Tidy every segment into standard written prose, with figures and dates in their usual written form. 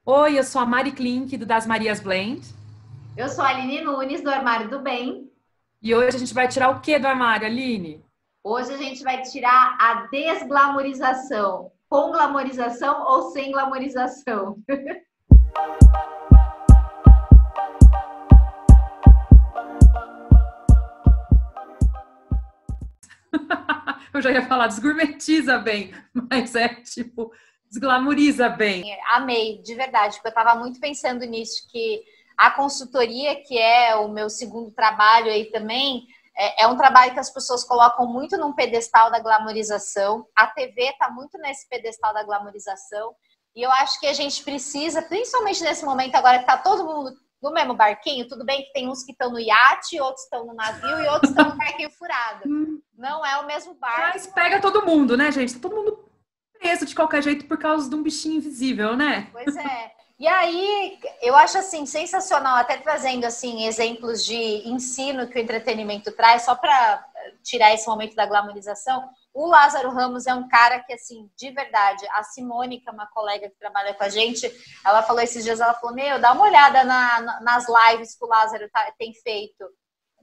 Oi, eu sou a Mari Klink, do Das Marias Blend. Eu sou a Aline Nunes, do Armário do Bem. E hoje a gente vai tirar o que do armário, Aline? Hoje a gente vai tirar a desglamorização. Com glamorização ou sem glamorização? Eu já ia falar desgourmetiza bem, mas é tipo, desglamoriza bem. Amei, de verdade, porque eu estava muito pensando nisso, que a consultoria, que é o meu segundo trabalho aí também, é um trabalho que as pessoas colocam muito num pedestal da glamorização. A TV está muito nesse pedestal da glamorização. E eu acho que a gente precisa, principalmente nesse momento agora que está todo mundo no mesmo barquinho, tudo bem que tem uns que estão no iate, outros estão no navio e outros estão no barquinho furado. Não é o mesmo barco. Mas pega todo mundo, né, gente? Tá todo mundo preso de qualquer jeito por causa de um bichinho invisível, né? Pois é. E aí, eu acho assim sensacional, até trazendo assim exemplos de ensino que o entretenimento traz, só para tirar esse momento da glamorização. O Lázaro Ramos é um cara que, assim, de verdade, a Simone, que é uma colega que trabalha com a gente, ela falou esses dias, ela falou, meu, dá uma olhada nas lives que o Lázaro tem feito.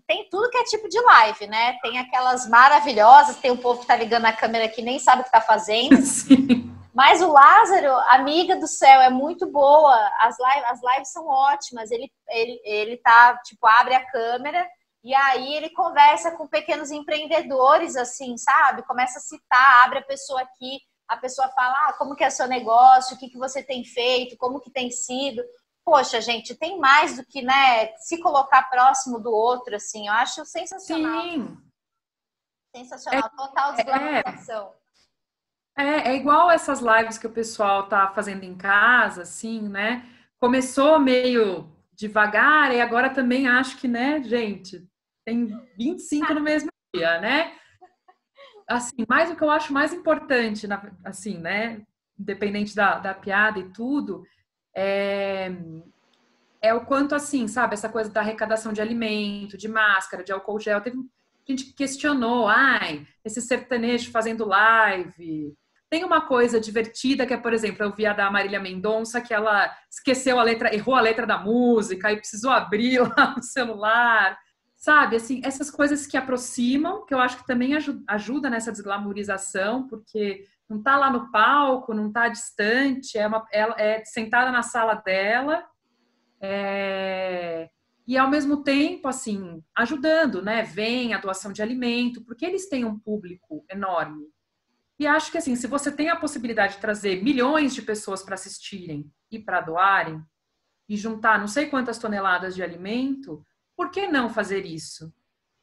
Tem tudo que é tipo de live, né? Tem aquelas maravilhosas, tem um povo que tá ligando a câmera que nem sabe o que tá fazendo. Sim. Mas o Lázaro, amiga do céu, é muito boa. As lives são ótimas. Ele tá, tipo, abre a câmera e aí ele conversa com pequenos empreendedores, assim, sabe? Começa a citar, abre a pessoa aqui, a pessoa fala, como que é seu negócio, o que você tem feito, como que tem sido. Poxa, gente, tem mais do que, né, se colocar próximo do outro, assim. Eu acho sensacional. Sim. Sensacional. Total É, desglamorização. é igual essas lives que o pessoal tá fazendo em casa, assim, né? Começou meio devagar e agora também acho que, né, gente, tem 25 no mesmo dia, né? Assim, mais o que eu acho mais importante, assim, né? Independente da piada e tudo, é, é o quanto, assim, sabe, essa coisa da arrecadação de alimento, de máscara, de álcool gel. Teve gente que questionou, ai, esse sertanejo fazendo live. Tem uma coisa divertida que é, por exemplo, eu vi a da Marília Mendonça, que ela esqueceu a letra, errou a letra da música e precisou abrir lá no celular. Sabe, assim, essas coisas que aproximam, que eu acho que também ajuda nessa desglamorização, porque não tá lá no palco, não tá distante, ela é sentada na sala dela, e ao mesmo tempo, assim, ajudando, né? Vem a doação de alimento, porque eles têm um público enorme. E acho que, assim, se você tem a possibilidade de trazer milhões de pessoas para assistirem e para doarem, e juntar não sei quantas toneladas de alimento, por que não fazer isso?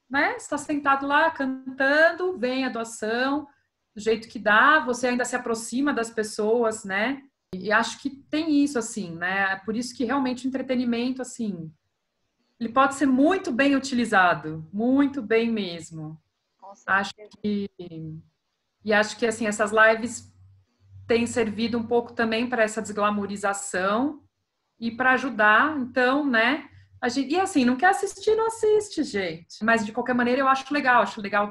Né? Você está sentado lá cantando, vem a doação, do jeito que dá, você ainda se aproxima das pessoas, né? E acho que tem isso, assim, né? Por isso que realmente o entretenimento, assim, ele pode ser muito bem utilizado, muito bem mesmo. Com Acho certeza. que, e acho que, assim, essas lives têm servido um pouco também para essa desglamorização e para ajudar, então, né? E assim, não quer assistir, não assiste, gente. Mas de qualquer maneira eu acho legal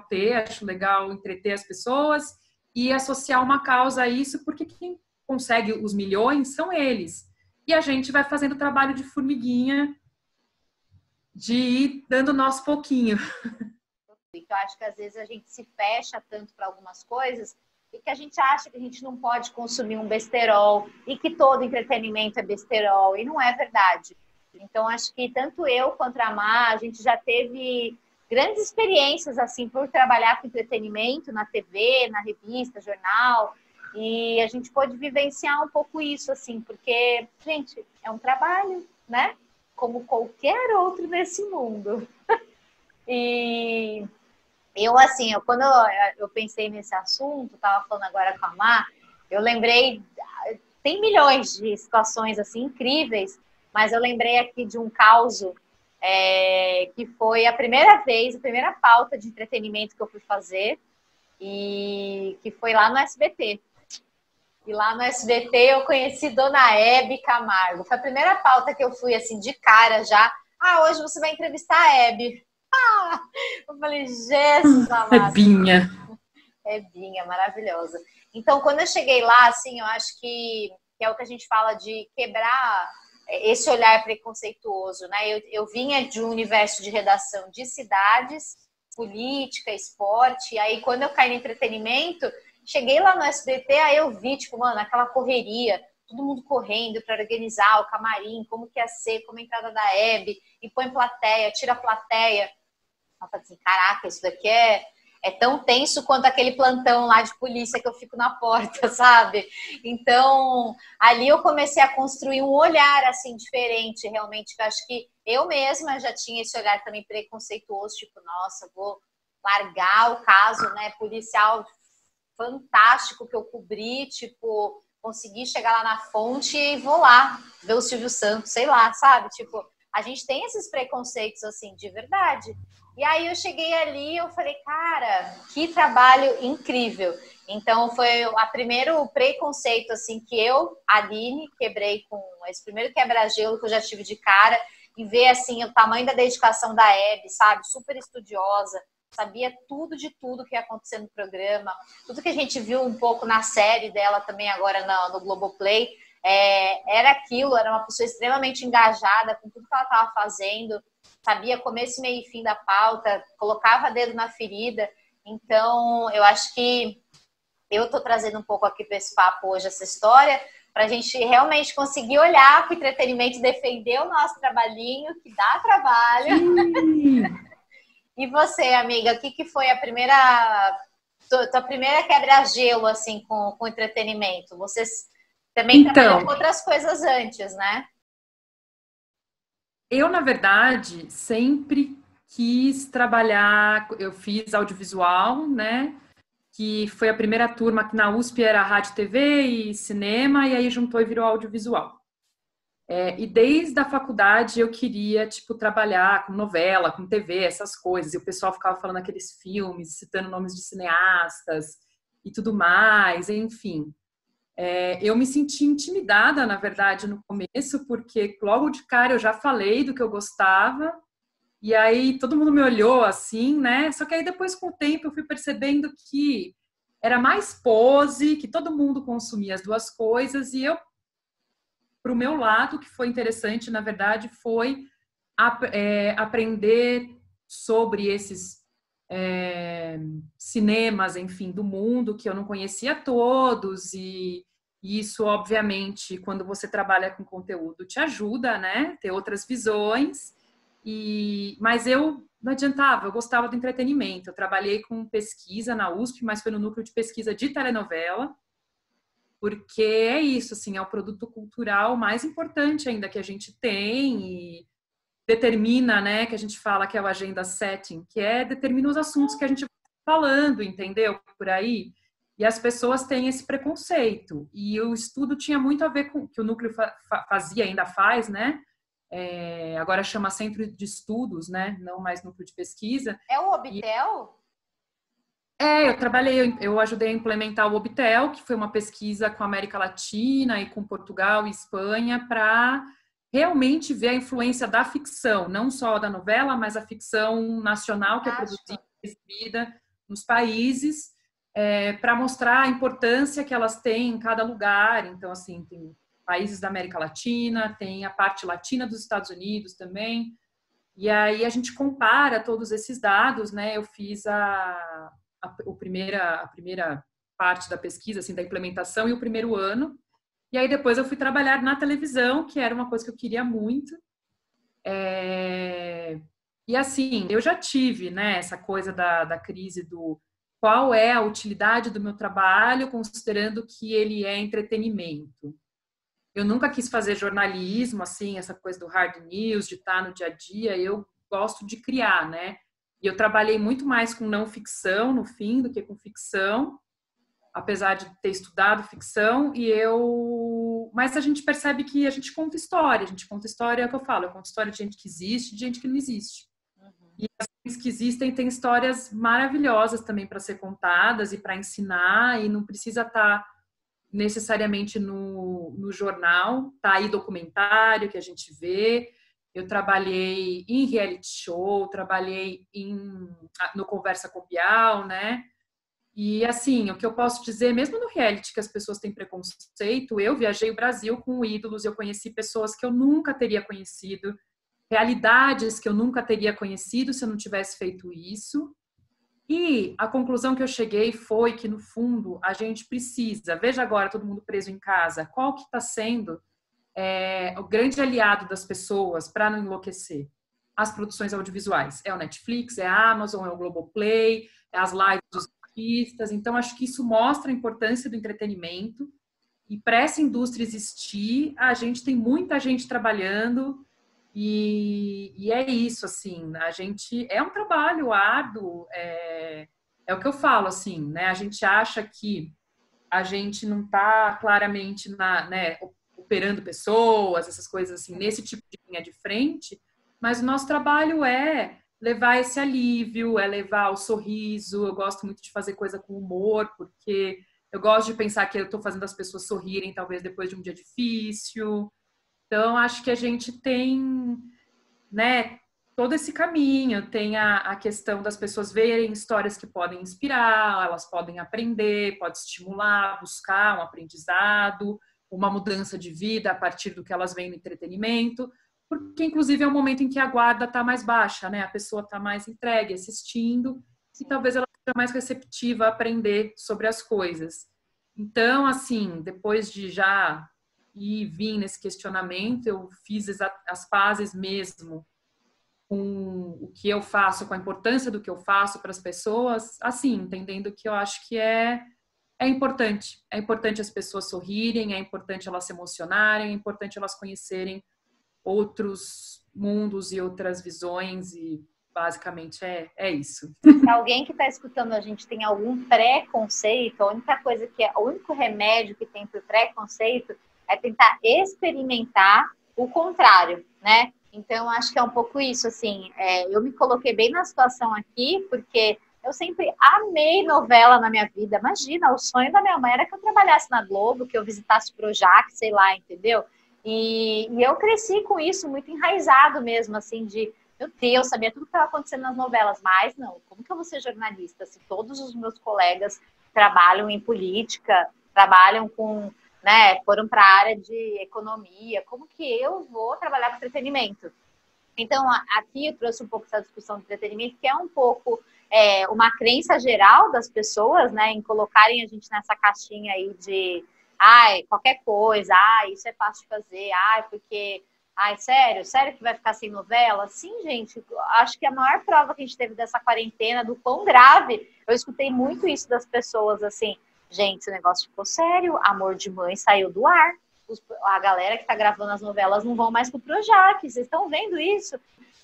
ter, acho legal entreter as pessoas e associar uma causa a isso, porque quem consegue os milhões são eles. E a gente vai fazendo o trabalho de formiguinha, de ir dando o nosso pouquinho. Que eu acho que às vezes a gente se fecha tanto para algumas coisas e que a gente acha que a gente não pode consumir um besterol e que todo entretenimento é besterol, e não é verdade. Então, acho que tanto eu quanto a Mar, a gente já teve grandes experiências assim por trabalhar com entretenimento na TV, na revista, jornal, e a gente pode vivenciar um pouco isso, assim, porque, gente, é um trabalho, né? Como qualquer outro nesse mundo. E quando eu pensei nesse assunto, estava falando agora com a Mar, eu lembrei, tem milhões de situações assim incríveis, mas eu lembrei aqui de um caso que foi a primeira vez, a primeira pauta de entretenimento que eu fui fazer, e que foi lá no SBT. E lá no SBT eu conheci Dona Hebe Camargo. Foi a primeira pauta que eu fui assim de cara já. Hoje você vai entrevistar a Hebe. Eu falei, Jesus amado. Rebinha. Hebinha, maravilhosa. Então, quando eu cheguei lá, assim, eu acho que que é o que a gente fala de quebrar esse olhar preconceituoso, né? Eu vinha de um universo de redação de cidades, política, esporte, e aí quando eu caí no entretenimento, cheguei lá no SBT, aí eu vi, tipo, mano, aquela correria, todo mundo correndo para organizar o camarim, como que ia ser, como a entrada da Hebe, e põe plateia, tira a plateia. Eu falei assim, caraca, isso daqui é tão tenso quanto aquele plantão lá de polícia que eu fico na porta, sabe? Então, ali eu comecei a construir um olhar, assim, diferente, realmente, que eu acho que eu mesma já tinha esse olhar também preconceituoso, tipo, nossa, vou largar o caso, né, policial fantástico que eu cobri, tipo, consegui chegar lá na fonte e vou lá ver o Silvio Santos, sei lá, sabe? Tipo, a gente tem esses preconceitos, assim, de verdade. E aí eu cheguei ali e eu falei, cara, que trabalho incrível. Então foi o primeiro preconceito, assim, que eu, Aline, quebrei com esse primeiro quebra-gelo que eu já tive de cara e ver, assim, o tamanho da dedicação da Hebe, sabe? Super estudiosa, sabia tudo de tudo que ia acontecer no programa, tudo que a gente viu um pouco na série dela também agora no Globoplay, era aquilo, era uma pessoa extremamente engajada com tudo que ela estava fazendo, sabia começo, meio e fim da pauta, colocava dedo na ferida. Então, eu acho que eu estou trazendo um pouco aqui para esse papo hoje, essa história, para a gente realmente conseguir olhar para o entretenimento e defender o nosso trabalhinho, que dá trabalho. E você, amiga, o que foi a tua primeira quebra-gelo, assim, com entretenimento? Você também trabalhou com outras coisas antes, né? Eu, na verdade, sempre quis trabalhar, eu fiz audiovisual, né? Que foi a primeira turma que na USP era rádio, TV e cinema, e aí juntou e virou audiovisual. E desde a faculdade eu queria, tipo, trabalhar com novela, com TV, essas coisas. E o pessoal ficava falando aqueles filmes, citando nomes de cineastas e tudo mais, enfim. Eu me senti intimidada, na verdade, no começo, porque logo de cara eu já falei do que eu gostava, e aí todo mundo me olhou assim, né? Só que aí depois, com o tempo, eu fui percebendo que era mais pose, que todo mundo consumia as duas coisas, e eu, para o meu lado, o que foi interessante, na verdade, foi aprender sobre esses cinemas, enfim, do mundo, que eu não conhecia todos, e isso, obviamente, quando você trabalha com conteúdo, te ajuda, né? Ter outras visões. Mas eu não adiantava, eu gostava do entretenimento. Eu trabalhei com pesquisa na USP, mas foi no núcleo de pesquisa de telenovela, porque é isso, assim, é o produto cultural mais importante ainda que a gente tem e determina, né, que a gente fala que é o agenda setting, que determina os assuntos que a gente vai falando, entendeu? Por aí. E as pessoas têm esse preconceito. E o estudo tinha muito a ver com o que o núcleo fazia, ainda faz, né? Agora chama Centro de Estudos, né? Não mais núcleo de pesquisa. É o Obtel? Eu ajudei a implementar o Obtel, que foi uma pesquisa com a América Latina e com Portugal e Espanha para realmente ver a influência da ficção, não só da novela, mas a ficção nacional que é produzida e exibida nos países, para mostrar a importância que elas têm em cada lugar. Então, assim, tem países da América Latina, tem a parte latina dos Estados Unidos também, e aí a gente compara todos esses dados, né? Eu fiz a primeira parte da pesquisa, assim, da implementação e o primeiro ano. E aí depois eu fui trabalhar na televisão, que era uma coisa que eu queria muito. E assim, eu já tive, né, essa coisa da crise do qual é a utilidade do meu trabalho, considerando que ele é entretenimento. Eu nunca quis fazer jornalismo, assim, essa coisa do hard news, de estar no dia a dia. Eu gosto de criar, né? E eu trabalhei muito mais com não ficção, no fim, do que com ficção, apesar de ter estudado ficção. Mas a gente percebe que a gente conta história. A gente conta história, é o que eu falo, eu conto história de gente que existe, de gente que não existe. E as que existem têm histórias maravilhosas também para ser contadas e para ensinar, e não precisa estar necessariamente no jornal, tá aí documentário que a gente vê. Eu trabalhei em reality show, trabalhei no Conversa com Bial, né? E assim, o que eu posso dizer, mesmo no reality que as pessoas têm preconceito, eu viajei o Brasil com ídolos, eu conheci pessoas que eu nunca teria conhecido, realidades que eu nunca teria conhecido se eu não tivesse feito isso. E a conclusão que eu cheguei foi que, no fundo, a gente precisa, veja agora todo mundo preso em casa, qual que está sendo o grande aliado das pessoas para não enlouquecer? As produções audiovisuais. É o Netflix, é a Amazon, é o Globoplay, é as lives dos artistas. Então, acho que isso mostra a importância do entretenimento. E para essa indústria existir, a gente tem muita gente trabalhando e é isso, assim, a gente, é um trabalho árduo, é o que eu falo, assim, né, a gente acha que a gente não está claramente né, operando pessoas, essas coisas assim, nesse tipo de linha de frente, mas o nosso trabalho é levar esse alívio, é levar o sorriso. Eu gosto muito de fazer coisa com humor, porque eu gosto de pensar que eu estou fazendo as pessoas sorrirem, talvez depois de um dia difícil. Então, acho que a gente tem, né, todo esse caminho, tem a questão das pessoas verem histórias que podem inspirar, elas podem aprender, pode estimular, buscar um aprendizado, uma mudança de vida a partir do que elas veem no entretenimento, porque inclusive é um momento em que a guarda está mais baixa, né? A pessoa está mais entregue, assistindo, e talvez ela seja mais receptiva a aprender sobre as coisas. Então, assim, depois de já ir vir nesse questionamento, eu fiz as pazes mesmo com o que eu faço, com a importância do que eu faço para as pessoas, assim, entendendo que eu acho que é importante. É importante as pessoas sorrirem, é importante elas se emocionarem, é importante elas conhecerem outros mundos e outras visões, e basicamente é isso. Se alguém que está escutando a gente tem algum preconceito, a única coisa o único remédio que tem para o preconceito é tentar experimentar o contrário, né? Então, acho que é um pouco isso, assim, eu me coloquei bem na situação aqui, porque eu sempre amei novela na minha vida. Imagina, o sonho da minha mãe era que eu trabalhasse na Globo, que eu visitasse o Projac, sei lá, entendeu? E eu cresci com isso, muito enraizado mesmo, assim, de, meu Deus, sabia tudo que estava acontecendo nas novelas, mas não, como que eu vou ser jornalista se todos os meus colegas trabalham em política, trabalham com, né, foram para a área de economia, como que eu vou trabalhar com entretenimento? Então, aqui eu trouxe um pouco essa discussão do entretenimento, que é um pouco uma crença geral das pessoas, né, em colocarem a gente nessa caixinha aí de, ai, qualquer coisa, ai, isso é fácil de fazer, ai, porque, ai, sério que vai ficar sem novela? Sim, gente, acho que a maior prova que a gente teve dessa quarentena, do quão grave, eu escutei muito isso das pessoas, assim, gente, esse negócio ficou sério, Amor de Mãe saiu do ar, a galera que está gravando as novelas não vão mais pro Projac, vocês estão vendo isso?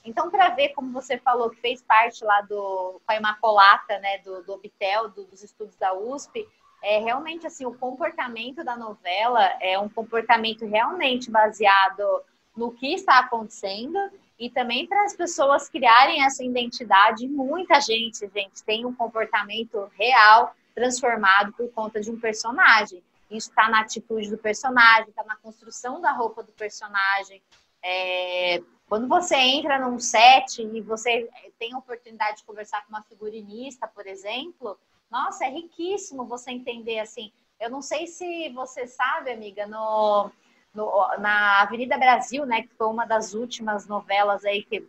Então, para ver, como você falou, que fez parte lá com a Imacolata, né, do Obtel, dos estudos da USP, realmente, assim, o comportamento da novela é um comportamento realmente baseado no que está acontecendo e também para as pessoas criarem essa identidade. Muita gente tem um comportamento real transformado por conta de um personagem. Isso está na atitude do personagem, está na construção da roupa do personagem. Quando você entra num set e você tem a oportunidade de conversar com uma figurinista, por exemplo, nossa, é riquíssimo você entender, assim. Eu não sei se você sabe, amiga, na Avenida Brasil, né, que foi uma das últimas novelas aí que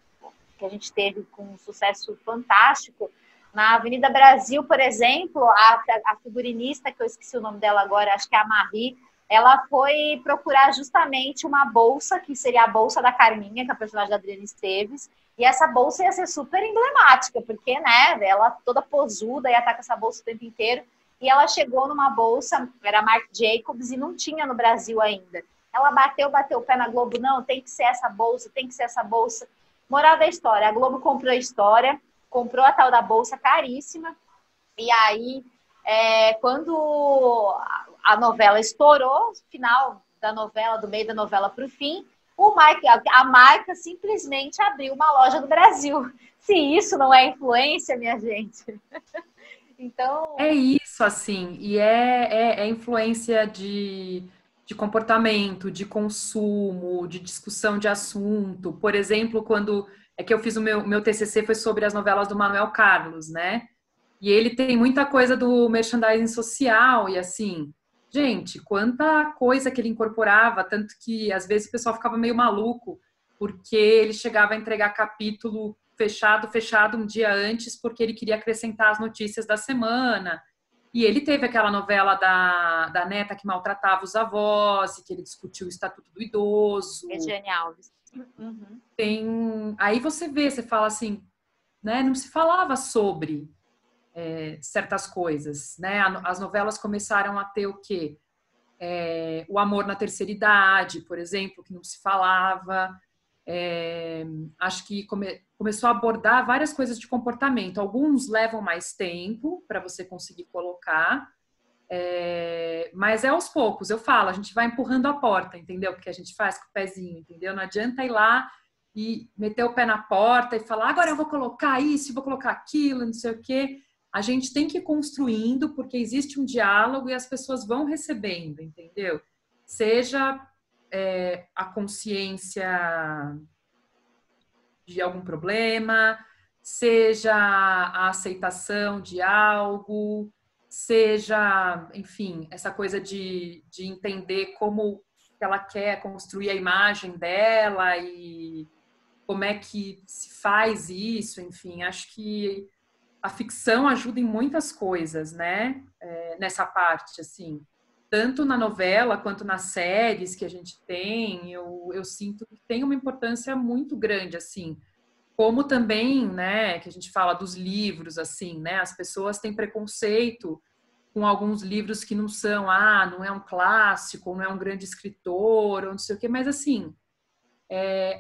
a gente teve com um sucesso fantástico. Na Avenida Brasil, por exemplo, a figurinista, que eu esqueci o nome dela agora, acho que é a Marie, ela foi procurar justamente uma bolsa, que seria a bolsa da Carminha, que é a personagem da Adriana Esteves, e essa bolsa ia ser super emblemática, porque, né, ela toda posuda, ia estar com essa bolsa o tempo inteiro, e ela chegou numa bolsa, era Marc Jacobs, e não tinha no Brasil ainda. Ela bateu o pé na Globo, não, tem que ser essa bolsa, tem que ser essa bolsa. Moral da história, a Globo comprou a história, comprou a tal da bolsa caríssima, e aí, quando a novela estourou, final da novela, do meio da novela para o fim, a marca simplesmente abriu uma loja no Brasil. Se isso não é influência, minha gente. Então... É isso, assim, e é influência de comportamento, de consumo, de discussão de assunto. Por exemplo, quando é que eu fiz o meu TCC foi sobre as novelas do Manuel Carlos, né? E ele tem muita coisa do merchandising social e assim, gente, quanta coisa que ele incorporava, tanto que às vezes o pessoal ficava meio maluco, porque ele chegava a entregar capítulo fechado um dia antes, porque ele queria acrescentar as notícias da semana. E ele teve aquela novela da neta que maltratava os avós, e que ele discutiu o Estatuto do Idoso. É genial. Tem... Aí você vê, você fala assim, né? Não se falava sobre certas coisas, né? As novelas começaram a ter o quê? O amor na terceira idade, por exemplo, que não se falava. Acho que começou a abordar várias coisas de comportamento. Alguns levam mais tempo para você conseguir colocar, mas é aos poucos. Eu falo, a gente vai empurrando a porta, entendeu? Porque a gente faz com o pezinho, entendeu? Não adianta ir lá e meter o pé na porta e falar, agora eu vou colocar isso, vou colocar aquilo, não sei o quê. A gente tem que ir construindo, porque existe um diálogo e as pessoas vão recebendo, entendeu? Seja a consciência de algum problema, seja a aceitação de algo, seja, enfim, essa coisa de entender como ela quer construir a imagem dela e como é que se faz isso, enfim, acho que a ficção ajuda em muitas coisas, né? Nessa parte, assim. Tanto na novela quanto nas séries que a gente tem, eu sinto que tem uma importância muito grande, assim. Como também, né, que a gente fala dos livros, assim, né? As pessoas têm preconceito com alguns livros que não são, não é um clássico, não é um grande escritor, ou não sei o quê, mas assim,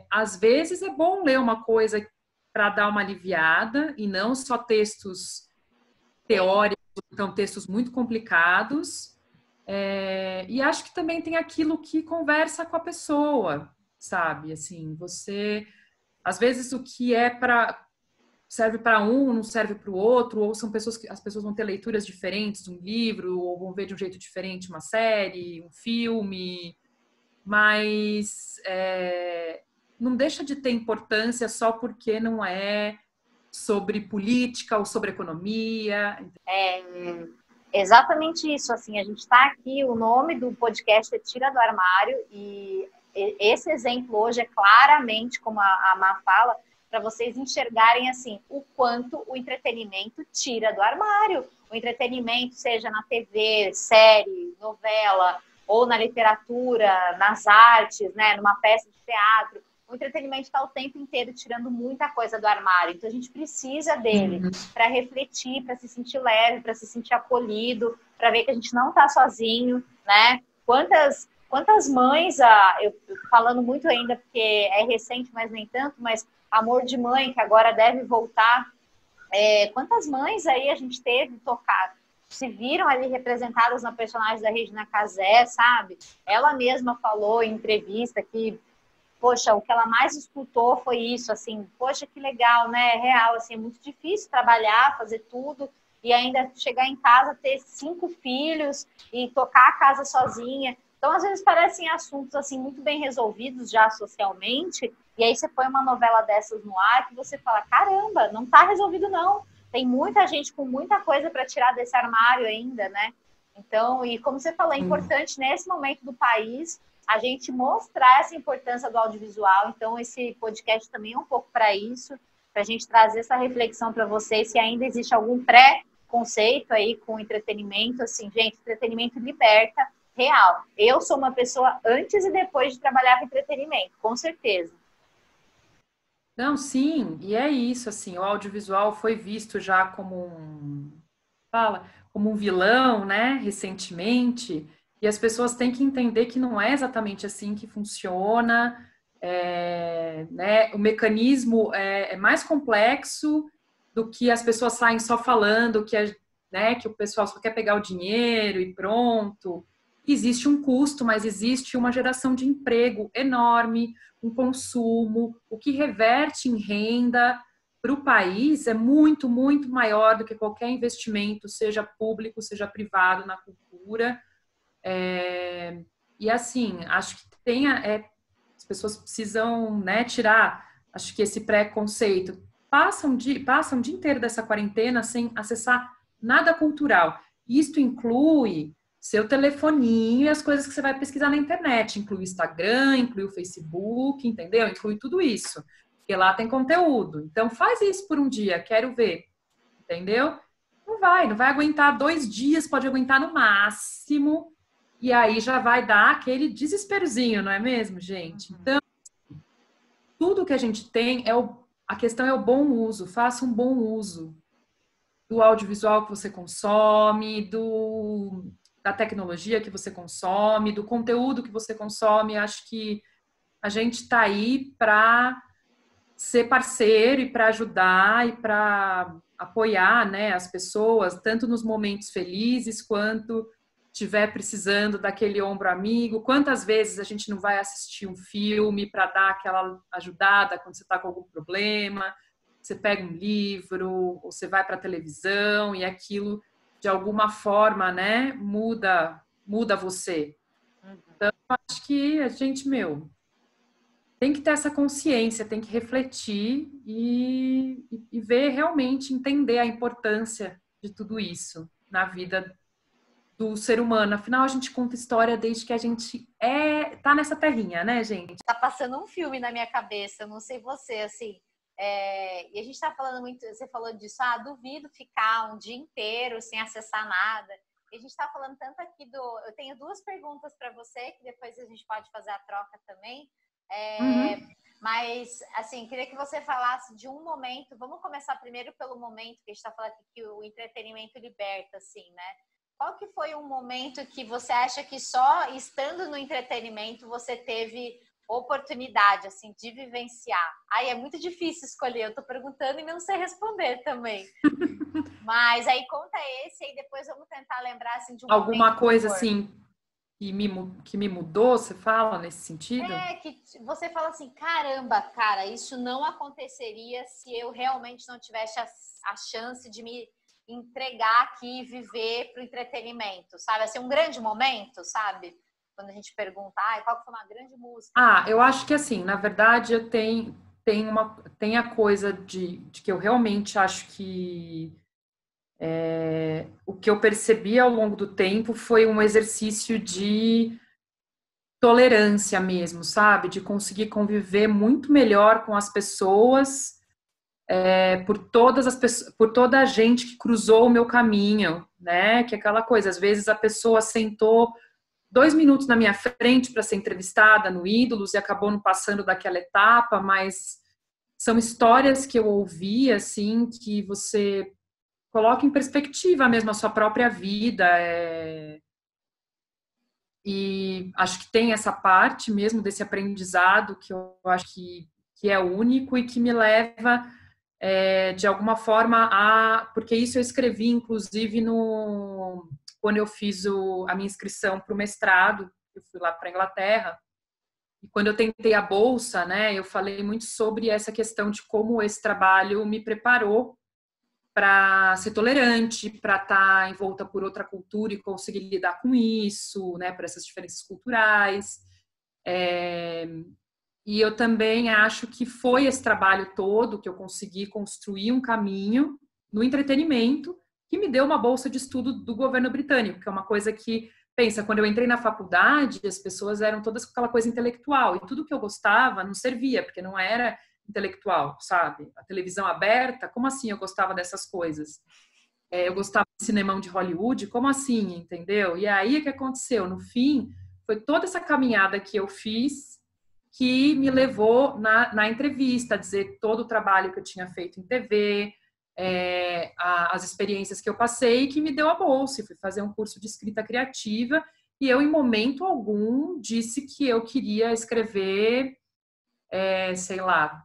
às vezes é bom ler uma coisa para dar uma aliviada e não só textos teóricos, então textos muito complicados. E acho que também tem aquilo que conversa com a pessoa, sabe? Assim, você às vezes o que serve para um não serve para o outro, ou são pessoas que as pessoas vão ter leituras diferentes de um livro, ou vão ver de um jeito diferente uma série, um filme, mas não deixa de ter importância só porque não é sobre política ou sobre economia. Exatamente isso, assim, a gente está aqui, o nome do podcast é Tira do Armário, e esse exemplo hoje é claramente, como a Má fala, para vocês enxergarem, assim, o quanto o entretenimento tira do armário. O entretenimento, seja na TV, série, novela, ou na literatura, nas artes, né, numa peça de teatro, o entretenimento está o tempo inteiro tirando muita coisa do armário. Então a gente precisa dele para refletir, para se sentir leve, para se sentir acolhido, para ver que a gente não está sozinho, né? Quantas mães, eu falando muito ainda porque é recente, mas nem tanto, mas Amor de Mãe, que agora deve voltar. Quantas mães aí a gente teve tocar, se viram ali representadas na personagem da Regina Casé, sabe? Ela mesma falou em entrevista que, poxa, o que ela mais escutou foi isso, assim, poxa, que legal, né? É real, assim, é muito difícil trabalhar, fazer tudo e ainda chegar em casa, ter 5 filhos e tocar a casa sozinha. Então, às vezes, parecem assuntos, assim, muito bem resolvidos já socialmente, e aí você põe uma novela dessas no ar que você fala, caramba, não tá resolvido não. Tem muita gente com muita coisa para tirar desse armário ainda, né? Então, e como você falou, é importante nesse momento do país a gente mostrar essa importância do audiovisual. Então, esse podcast também é um pouco para isso, para a gente trazer essa reflexão para vocês, se ainda existe algum pré-conceito aí com entretenimento. Assim, gente, entretenimento liberta, real. Eu sou uma pessoa antes e depois de trabalhar com entretenimento, com certeza. Não, sim, e é isso, assim, o audiovisual foi visto já como um vilão, né, recentemente, e as pessoas têm que entender que não é exatamente assim que funciona, né, o mecanismo é mais complexo do que as pessoas saem só falando, né, que o pessoal só quer pegar o dinheiro e pronto. Existe um custo, mas existe uma geração de emprego enorme, um consumo, o que reverte em renda para o país é muito, muito maior do que qualquer investimento, seja público, seja privado, na cultura. E assim, acho que as pessoas precisam, né, tirar, acho que esse preconceito. passa um dia inteiro dessa quarentena sem acessar nada cultural. Isto inclui seu telefoninho e as coisas que você vai pesquisar na internet. Inclui o Instagram, inclui o Facebook, entendeu? Inclui tudo isso. Porque lá tem conteúdo. Então, faz isso por um dia, quero ver. Entendeu? Não vai aguentar 2 dias, pode aguentar no máximo. E aí já vai dar aquele desesperozinho, não é mesmo, gente? Então, tudo que a gente tem, a questão é o bom uso. Faça um bom uso do audiovisual que você consome, da tecnologia que você consome, do conteúdo que você consome. Acho que a gente está aí para ser parceiro e para ajudar e para apoiar, né, as pessoas, tanto nos momentos felizes quanto estiver precisando daquele ombro amigo. Quantas vezes a gente não vai assistir um filme para dar aquela ajudada quando você está com algum problema? Você pega um livro, ou você vai para a televisão e aquilo, de alguma forma, né, muda você. Então, eu acho que a gente, tem que ter essa consciência, tem que refletir e ver realmente, entender a importância de tudo isso na vida do ser humano. Afinal, a gente conta história desde que a gente tá nessa terrinha, né, gente? Tá passando um filme na minha cabeça, eu não sei você, assim. E a gente tá falando muito, você falou disso, duvido ficar um dia inteiro sem acessar nada. E a gente tá falando tanto aqui eu tenho 2 perguntas para você, que depois a gente pode fazer a troca também. Mas, assim, queria que você falasse de um momento. Vamos começar primeiro pelo momento que a gente está falando aqui, que o entretenimento liberta, assim, né? Qual que foi um momento que você acha que só estando no entretenimento você teve oportunidade, assim, de vivenciar? Aí é muito difícil escolher, eu tô perguntando e não sei responder também. Mas aí conta esse, aí depois vamos tentar lembrar, assim, de um alguma momento coisa, assim, que me mudou, você fala nesse sentido? Que você fala assim, caramba, cara, isso não aconteceria se eu realmente não tivesse a chance de me entregar aqui e viver pro entretenimento, sabe? Assim, um grande momento, sabe? Quando a gente pergunta, qual foi uma grande música? Eu acho que assim, na verdade, tem a coisa de que eu realmente acho que o que eu percebi ao longo do tempo foi um exercício de tolerância mesmo, sabe? De conseguir conviver muito melhor com as pessoas, por toda a gente que cruzou o meu caminho, né? Que é aquela coisa, às vezes a pessoa sentou 2 minutos na minha frente para ser entrevistada no Ídolos e acabou não passando daquela etapa, mas são histórias que eu ouvi, assim, que você coloca em perspectiva mesmo a sua própria vida. E acho que tem essa parte mesmo desse aprendizado que eu acho que é único e que me leva, de alguma forma, porque isso eu escrevi, inclusive, quando eu fiz a minha inscrição para o mestrado, eu fui lá para a Inglaterra, e quando eu tentei a bolsa, né, eu falei muito sobre essa questão de como esse trabalho me preparou para ser tolerante, para estar envolta por outra cultura e conseguir lidar com isso, né, por essas diferenças culturais. E eu também acho que foi esse trabalho todo que eu consegui construir um caminho no entretenimento que me deu uma bolsa de estudo do governo britânico, que é uma coisa que, pensa, quando eu entrei na faculdade, as pessoas eram todas com aquela coisa intelectual, e tudo que eu gostava não servia, porque não era intelectual, sabe? A televisão aberta, como assim eu gostava dessas coisas? Eu gostava de cinemão de Hollywood, como assim, entendeu? E aí o que aconteceu? No fim, foi toda essa caminhada que eu fiz que me levou na entrevista a dizer todo o trabalho que eu tinha feito em TV, as experiências que eu passei, que me deu a bolsa. Fui fazer um curso de escrita criativa e eu, em momento algum, disse que eu queria escrever, sei lá,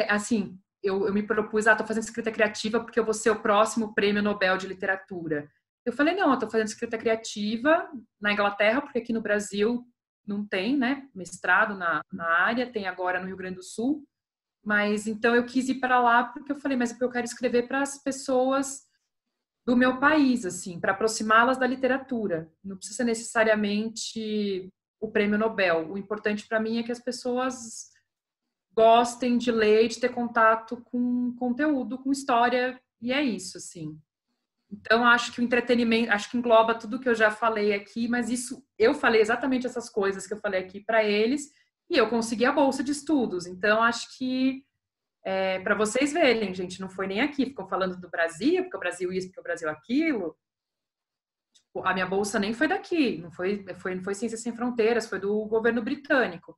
assim, eu me propus, estou fazendo escrita criativa porque eu vou ser o próximo prêmio Nobel de Literatura. Eu falei, não, eu estou fazendo escrita criativa na Inglaterra, porque aqui no Brasil não tem, né, mestrado na área, tem agora no Rio Grande do Sul, mas então eu quis ir para lá porque eu falei, mas eu quero escrever para as pessoas do meu país, assim, para aproximá-las da literatura. Não precisa necessariamente o prêmio Nobel. O importante para mim é que as pessoas gostem de ler, de ter contato com conteúdo, com história, e é isso, assim. Então, acho que o entretenimento, acho que engloba tudo que eu já falei aqui, mas isso, eu falei exatamente essas coisas que eu falei aqui para eles, e eu consegui a bolsa de estudos. Então, acho que para vocês verem, gente, não foi nem aqui, ficam falando do Brasil, porque o Brasil isso, porque o Brasil aquilo. Tipo, a minha bolsa nem foi daqui, não foi Ciências Sem Fronteiras, foi do governo britânico.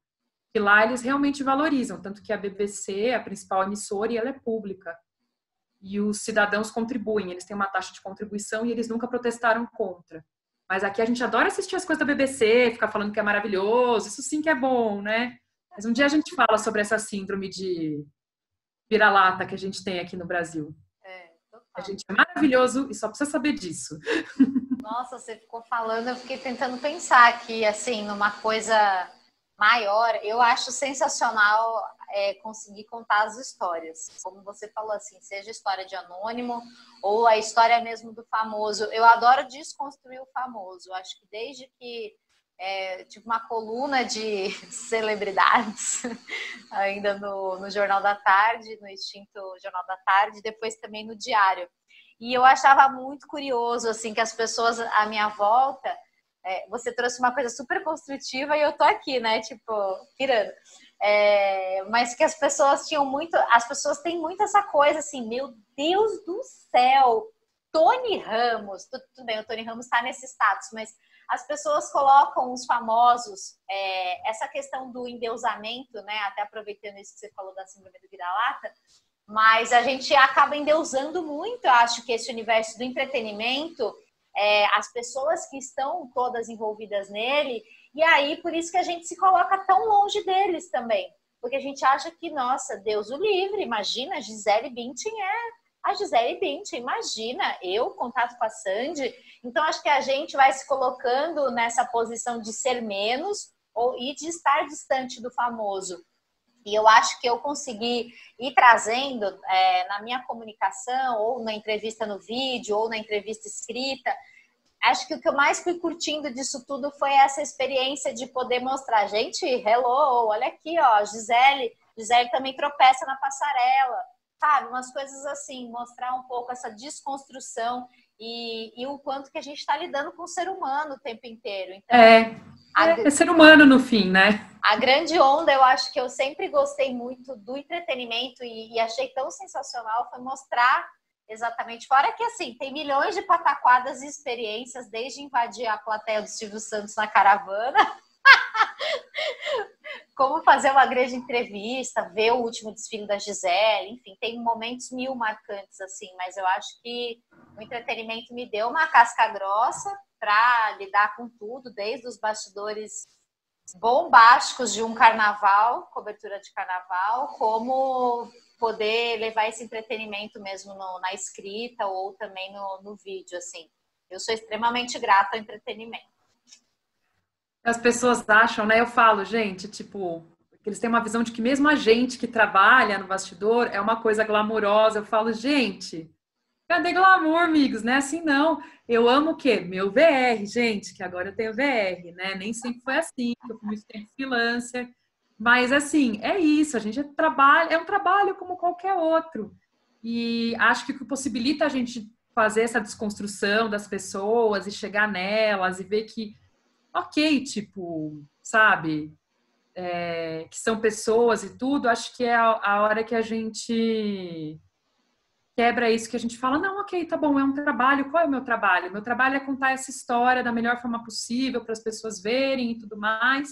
Que lá eles realmente valorizam, tanto que a BBC, a principal emissora, e ela é pública. E os cidadãos contribuem, eles têm uma taxa de contribuição e eles nunca protestaram contra. Mas aqui a gente adora assistir as coisas da BBC, ficar falando que é maravilhoso, isso sim que é bom, né? Mas um dia a gente fala sobre essa síndrome de vira-lata que a gente tem aqui no Brasil. A gente é maravilhoso e só precisa saber disso. Nossa, você ficou falando, eu fiquei tentando pensar aqui, assim, numa coisa maior. Eu acho sensacional conseguir contar as histórias. Como você falou, assim, seja a história de anônimo ou a história mesmo do famoso. Eu adoro desconstruir o famoso. Acho que desde que tive uma coluna de celebridades ainda no Jornal da Tarde, no extinto Jornal da Tarde, depois também no Diário. E eu achava muito curioso, assim, que as pessoas à minha volta, você trouxe uma coisa super construtiva e eu tô aqui, né, tipo, pirando. Mas que as pessoas têm muito essa coisa, assim, meu Deus do céu, Tony Ramos, tudo bem, o Tony Ramos tá nesse status, mas as pessoas colocam os famosos, essa questão do endeusamento, né, até aproveitando isso que você falou da síndrome do vira-lata, mas a gente acaba endeusando muito, eu acho que esse universo do entretenimento, as pessoas que estão todas envolvidas nele, e aí por isso que a gente se coloca tão longe deles também, porque a gente acha que, nossa, Deus o livre, imagina, a Gisele Bündchen a Gisele Bündchen, imagina, eu, contato com a Sandy, então acho que a gente vai se colocando nessa posição de ser menos e de estar distante do famoso. E eu acho que eu consegui ir trazendo na minha comunicação, ou na entrevista no vídeo, ou na entrevista escrita, acho que o que eu mais fui curtindo disso tudo foi essa experiência de poder mostrar, gente, hello, olha aqui, ó, Gisele também tropeça na passarela, sabe? Umas coisas assim, mostrar um pouco essa desconstrução e o quanto que a gente está lidando com o ser humano o tempo inteiro. Então, é ser humano no fim, né? A grande onda, eu acho que eu sempre gostei muito do entretenimento e achei tão sensacional foi mostrar exatamente, fora que assim, tem milhões de pataquadas e experiências, desde invadir a plateia do Silvio Santos na caravana, como fazer uma grande entrevista, ver o último desfile da Gisele, enfim, tem momentos mil marcantes, assim, mas eu acho que o entretenimento me deu uma casca grossa para lidar com tudo, desde os bastidores bombásticos de um carnaval, cobertura de carnaval, como poder levar esse entretenimento mesmo na escrita ou também no vídeo, assim. Eu sou extremamente grata ao entretenimento. As pessoas acham, né? Eu falo, gente, tipo, que eles têm uma visão de que mesmo a gente que trabalha no bastidor é uma coisa glamurosa. Eu falo, gente, cadê glamour, amigos? Não é assim, não. Eu amo o quê? Meu VR, gente, que agora eu tenho VR, né? Nem sempre foi assim, eu fui muito tempo freelancer. Mas, assim, é isso. A gente é um trabalho como qualquer outro. E acho que o que possibilita a gente fazer essa desconstrução das pessoas e chegar nelas e ver que, ok, tipo, sabe, que são pessoas e tudo, acho que é a hora que a gente quebra isso, que a gente fala, não, ok, tá bom, é um trabalho, qual é o meu trabalho? Meu trabalho é contar essa história da melhor forma possível para as pessoas verem e tudo mais,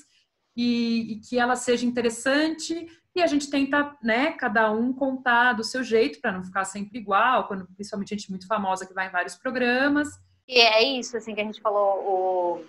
e que ela seja interessante, e a gente tenta, né, cada um contar do seu jeito, para não ficar sempre igual, principalmente gente muito famosa que vai em vários programas. E é isso, assim, que a gente falou,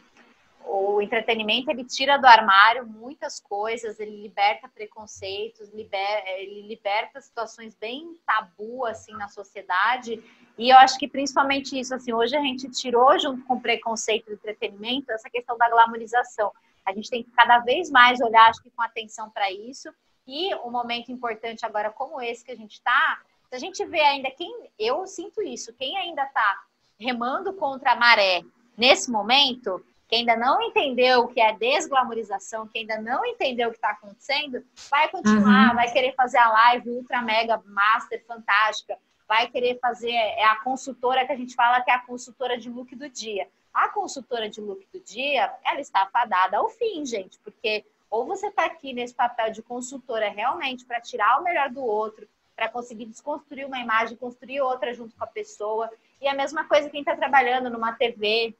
o entretenimento, ele tira do armário muitas coisas, ele liberta preconceitos, ele liberta situações bem tabu, assim, na sociedade, e eu acho que principalmente isso, assim, hoje a gente tirou, junto com o preconceito do entretenimento, essa questão da glamorização. A gente tem que cada vez mais olhar, acho que com atenção para isso, e um momento importante agora como esse que a gente está, se a gente vê ainda eu sinto isso, quem ainda está remando contra a maré nesse momento, Quem ainda não entendeu o que é desglamorização, quem ainda não entendeu o que está acontecendo, vai continuar, vai querer fazer a live ultra mega master fantástica, vai querer fazer a consultora que a gente fala que é a consultora de look do dia. A consultora de look do dia, ela está fadada ao fim, gente, porque ou você está aqui nesse papel de consultora realmente para tirar o melhor do outro, para conseguir desconstruir uma imagem, construir outra junto com a pessoa, e a mesma coisa quem está trabalhando numa TV,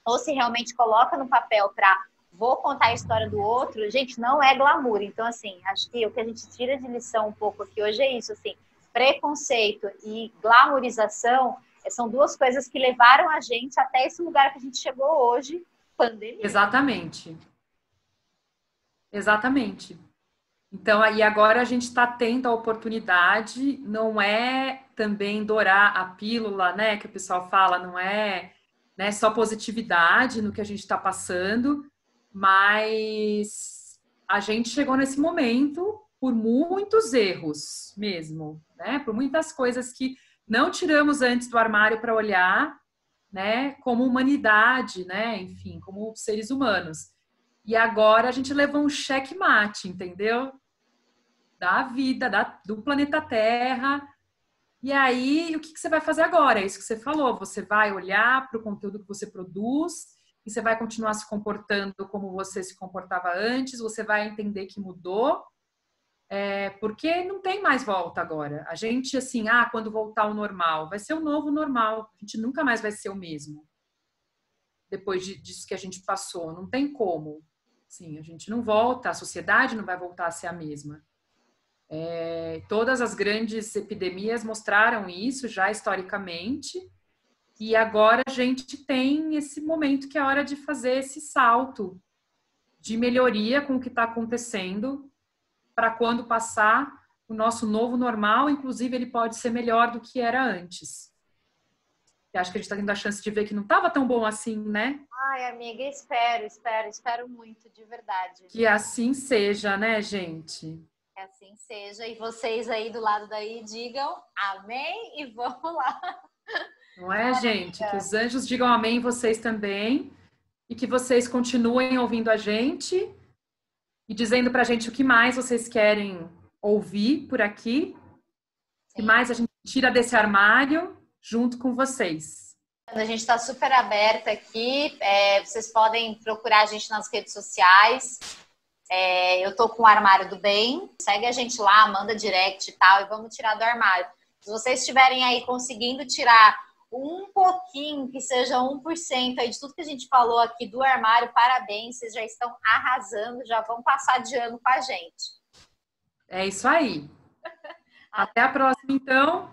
ou se realmente coloca no papel para vou contar a história do outro, gente, não é glamour. Então, assim, acho que o que a gente tira de lição um pouco aqui hoje é isso, assim, preconceito e glamourização são duas coisas que levaram a gente até esse lugar que a gente chegou hoje, pandemia. Exatamente. Exatamente. Então, aí agora a gente está tendo a oportunidade, não é também dourar a pílula, né, que o pessoal fala, não é, né, só positividade no que a gente está passando, mas a gente chegou nesse momento por muitos erros mesmo, né, por muitas coisas que não tiramos antes do armário para olhar, né, como humanidade, né, enfim, como seres humanos. E agora a gente levou um checkmate, entendeu? Da vida, do planeta Terra. E aí, o que você vai fazer agora? É isso que você falou. Você vai olhar para o conteúdo que você produz e você vai continuar se comportando como você se comportava antes. Você vai entender que mudou, porque não tem mais volta agora. A gente, assim, quando voltar ao normal, vai ser o novo normal. A gente nunca mais vai ser o mesmo. Depois disso que a gente passou. Não tem como. Sim, a gente não volta, a sociedade não vai voltar a ser a mesma. Todas as grandes epidemias mostraram isso já historicamente, e agora a gente tem esse momento que é a hora de fazer esse salto de melhoria com o que está acontecendo, para quando passar o nosso novo normal, inclusive ele pode ser melhor do que era antes. Eu acho que a gente está tendo a chance de ver que não estava tão bom assim, né? Ai, amiga, espero muito, de verdade. Que assim seja, né, gente? Que assim seja. E vocês aí do lado daí digam amém e vamos lá. Não é, gente? Que os anjos digam amém, vocês também. E que vocês continuem ouvindo a gente e dizendo pra gente o que mais vocês querem ouvir por aqui. O que mais a gente tira desse armário junto com vocês. A gente está super aberta aqui. Vocês podem procurar a gente nas redes sociais. Eu tô com o Armário do Bem. Segue a gente lá, manda direct e tal, e vamos tirar do armário. Se vocês estiverem aí conseguindo tirar um pouquinho, que seja 1% aí de tudo que a gente falou aqui do armário, parabéns, vocês já estão arrasando, já vão passar de ano com a gente. É isso aí. Até a próxima, então.